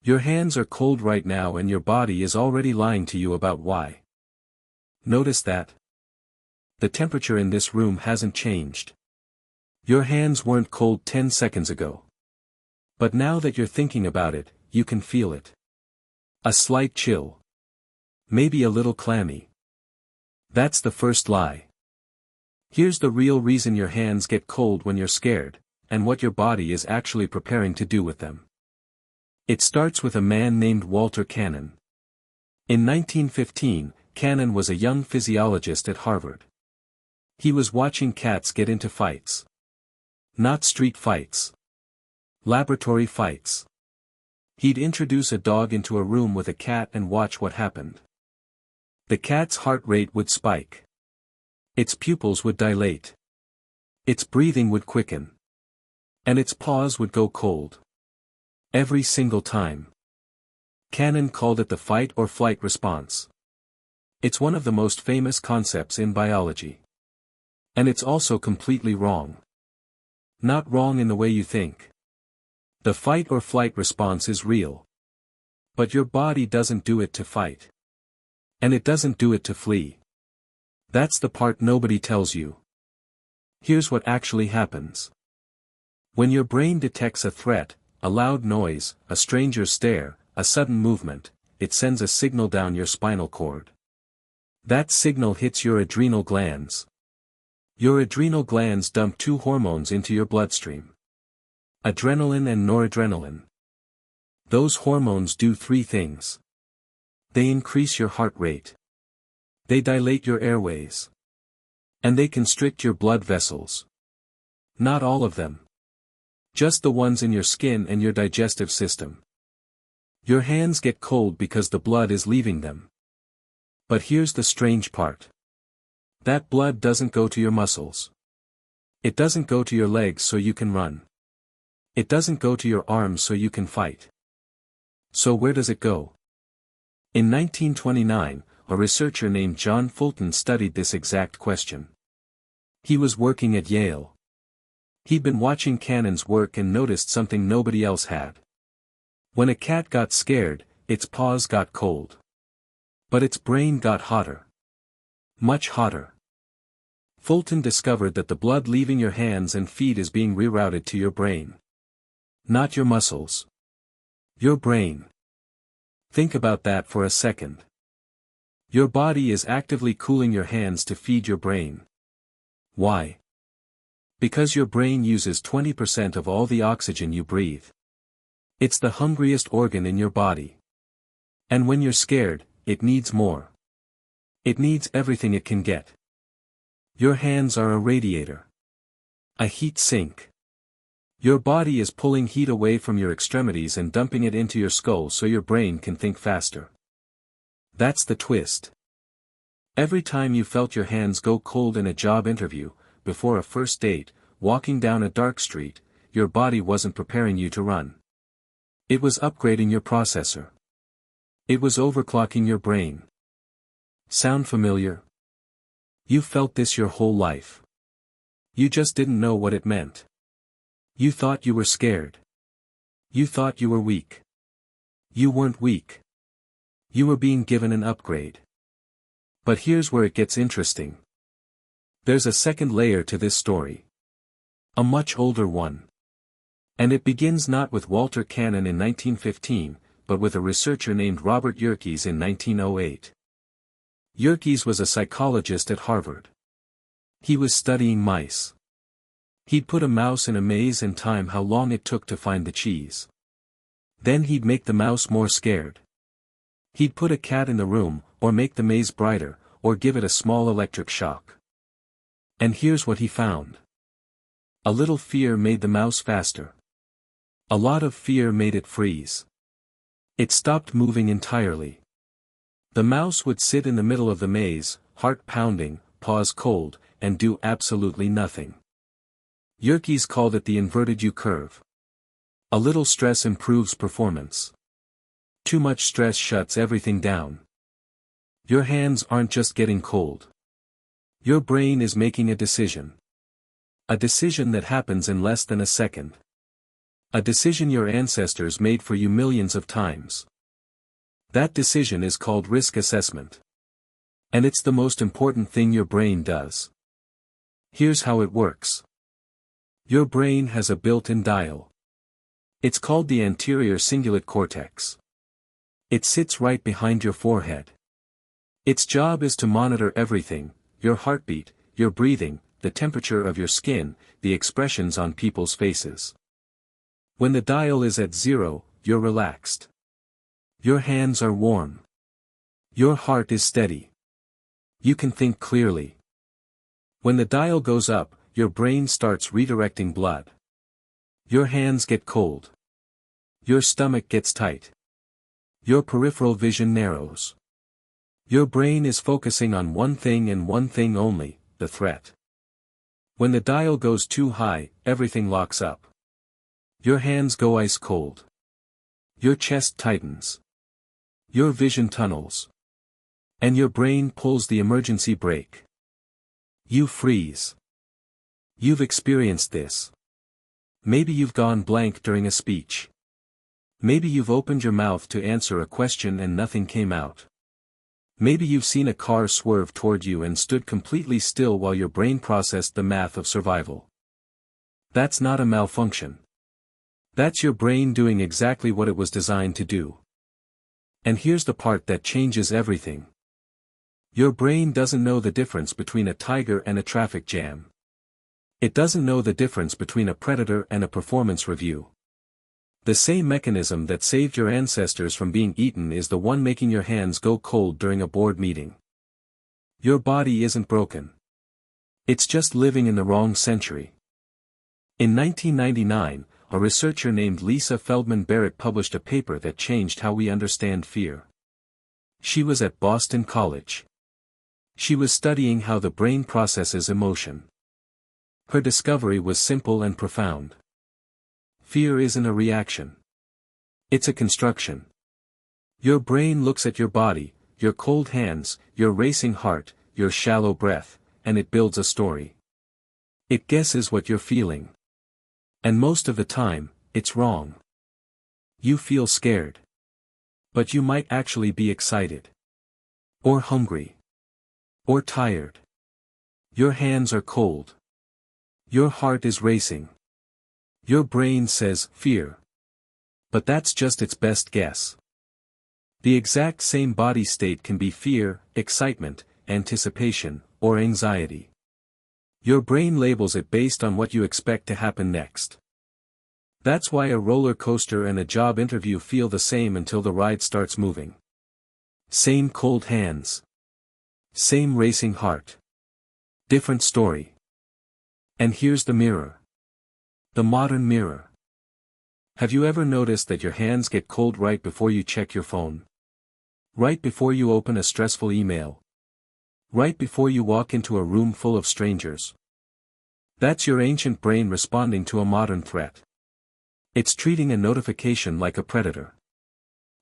Your hands are cold right now and your body is already lying to you about why. Notice that? The temperature in this room hasn't changed. Your hands weren't cold 10 seconds ago. But now that you're thinking about it, you can feel it. A slight chill. Maybe a little clammy. That's the first lie. Here's the real reason your hands get cold when you're scared, and what your body is actually preparing to do with them. It starts with a man named Walter Cannon. In 1915, Cannon was a young physiologist at Harvard. He was watching cats get into fights. Not street fights. Laboratory fights. He'd introduce a dog into a room with a cat and watch what happened. The cat's heart rate would spike. Its pupils would dilate. Its breathing would quicken. And its paws would go cold. Every single time. Cannon called it the fight or flight response. It's one of the most famous concepts in biology. And it's also completely wrong. Not wrong in the way you think. The fight or flight response is real. But your body doesn't do it to fight. And it doesn't do it to flee. That's the part nobody tells you. Here's what actually happens. When your brain detects a threat, a loud noise, a stranger's stare, a sudden movement, it sends a signal down your spinal cord. That signal hits your adrenal glands. Your adrenal glands dump two hormones into your bloodstream. Adrenaline and noradrenaline. Those hormones do three things. They increase your heart rate. They dilate your airways. And they constrict your blood vessels. Not all of them. Just the ones in your skin and your digestive system. Your hands get cold because the blood is leaving them. But here's the strange part. That blood doesn't go to your muscles. It doesn't go to your legs so you can run. It doesn't go to your arms so you can fight. So where does it go? In 1929, a researcher named John Fulton studied this exact question. He was working at Yale. He'd been watching Cannon's work and noticed something nobody else had. When a cat got scared, its paws got cold. But its brain got hotter. Much hotter. Fulton discovered that the blood leaving your hands and feet is being rerouted to your brain. Not your muscles. Your brain. Think about that for a second. Your body is actively cooling your hands to feed your brain. Why? Because your brain uses 20% of all the oxygen you breathe. It's the hungriest organ in your body. And when you're scared, it needs more. It needs everything it can get. Your hands are a radiator. A heat sink. Your body is pulling heat away from your extremities and dumping it into your skull so your brain can think faster. That's the twist. Every time you felt your hands go cold in a job interview, before a first date, walking down a dark street, your body wasn't preparing you to run. It was upgrading your processor. It was overclocking your brain. Sound familiar? You felt this your whole life. You just didn't know what it meant. You thought you were scared. You thought you were weak. You weren't weak. You were being given an upgrade. But here's where it gets interesting. There's a second layer to this story. A much older one. And it begins not with Walter Cannon in 1915, but with a researcher named Robert Yerkes in 1908. Yerkes was a psychologist at Harvard. He was studying mice. He'd put a mouse in a maze and time how long it took to find the cheese. Then he'd make the mouse more scared. He'd put a cat in the room, or make the maze brighter, or give it a small electric shock. And here's what he found. A little fear made the mouse faster. A lot of fear made it freeze. It stopped moving entirely. The mouse would sit in the middle of the maze, heart pounding, paws cold, and do absolutely nothing. Yerkes called it the inverted U curve. A little stress improves performance. Too much stress shuts everything down. Your hands aren't just getting cold. Your brain is making a decision. A decision that happens in less than a second. A decision your ancestors made for you millions of times. That decision is called risk assessment. And it's the most important thing your brain does. Here's how it works. Your brain has a built-in dial. It's called the anterior cingulate cortex. It sits right behind your forehead. Its job is to monitor everything: your heartbeat, your breathing, the temperature of your skin, the expressions on people's faces. When the dial is at 0, you're relaxed. Your hands are warm. Your heart is steady. You can think clearly. When the dial goes up, your brain starts redirecting blood. Your hands get cold. Your stomach gets tight. Your peripheral vision narrows. Your brain is focusing on one thing and one thing only: the threat. When the dial goes too high, everything locks up. Your hands go ice cold. Your chest tightens. Your vision tunnels. And your brain pulls the emergency brake. You freeze. You've experienced this. Maybe you've gone blank during a speech. Maybe you've opened your mouth to answer a question and nothing came out. Maybe you've seen a car swerve toward you and stood completely still while your brain processed the math of survival. That's not a malfunction. That's your brain doing exactly what it was designed to do. And here's the part that changes everything. Your brain doesn't know the difference between a tiger and a traffic jam. It doesn't know the difference between a predator and a performance review. The same mechanism that saved your ancestors from being eaten is the one making your hands go cold during a board meeting. Your body isn't broken. It's just living in the wrong century. In 1999, a researcher named Lisa Feldman Barrett published a paper that changed how we understand fear. She was at Boston College. She was studying how the brain processes emotion. Her discovery was simple and profound. Fear isn't a reaction. It's a construction. Your brain looks at your body, your cold hands, your racing heart, your shallow breath, and it builds a story. It guesses what you're feeling. And most of the time, it's wrong. You feel scared. But you might actually be excited. Or hungry. Or tired. Your hands are cold. Your heart is racing. Your brain says, fear. But that's just its best guess. The exact same body state can be fear, excitement, anticipation, or anxiety. Your brain labels it based on what you expect to happen next. That's why a roller coaster and a job interview feel the same until the ride starts moving. Same cold hands. Same racing heart. Different story. And here's the mirror. The modern mirror. Have you ever noticed that your hands get cold right before you check your phone? Right before you open a stressful email? Right before you walk into a room full of strangers? That's your ancient brain responding to a modern threat. It's treating a notification like a predator.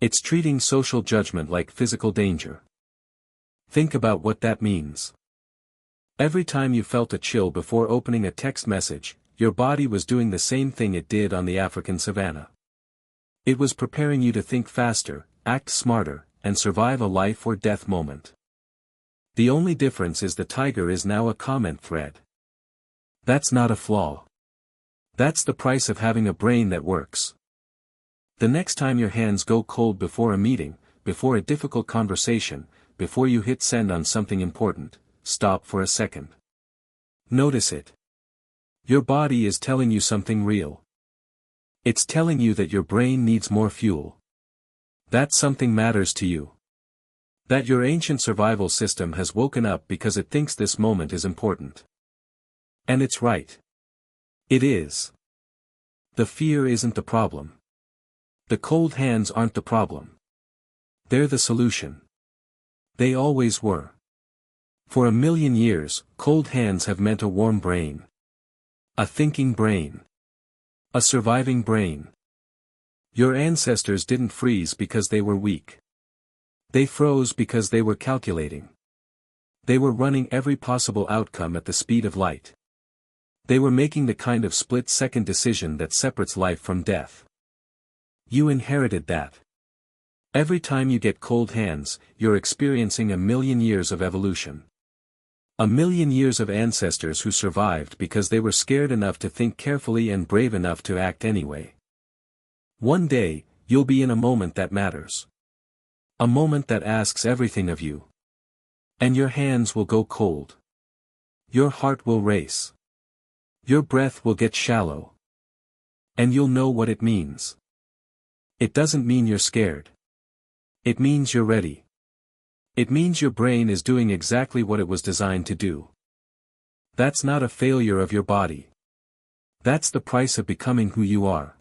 It's treating social judgment like physical danger. Think about what that means. Every time you felt a chill before opening a text message, your body was doing the same thing it did on the African savanna. It was preparing you to think faster, act smarter, and survive a life or death moment. The only difference is the tiger is now a comment thread. That's not a flaw. That's the price of having a brain that works. The next time your hands go cold before a meeting, before a difficult conversation, before you hit send on something important, stop for a second. Notice it. Your body is telling you something real. It's telling you that your brain needs more fuel. That something matters to you. That your ancient survival system has woken up because it thinks this moment is important. And it's right. It is. The fear isn't the problem. The cold hands aren't the problem. They're the solution. They always were. For 1,000,000 years, cold hands have meant a warm brain. A thinking brain. A surviving brain. Your ancestors didn't freeze because they were weak. They froze because they were calculating. They were running every possible outcome at the speed of light. They were making the kind of split-second decision that separates life from death. You inherited that. Every time you get cold hands, you're experiencing 1,000,000 years of evolution. 1,000,000 years of ancestors who survived because they were scared enough to think carefully and brave enough to act anyway. One day, you'll be in a moment that matters. A moment that asks everything of you. And your hands will go cold. Your heart will race. Your breath will get shallow. And you'll know what it means. It doesn't mean you're scared. It means you're ready. It means your brain is doing exactly what it was designed to do. That's not a failure of your body. That's the price of becoming who you are.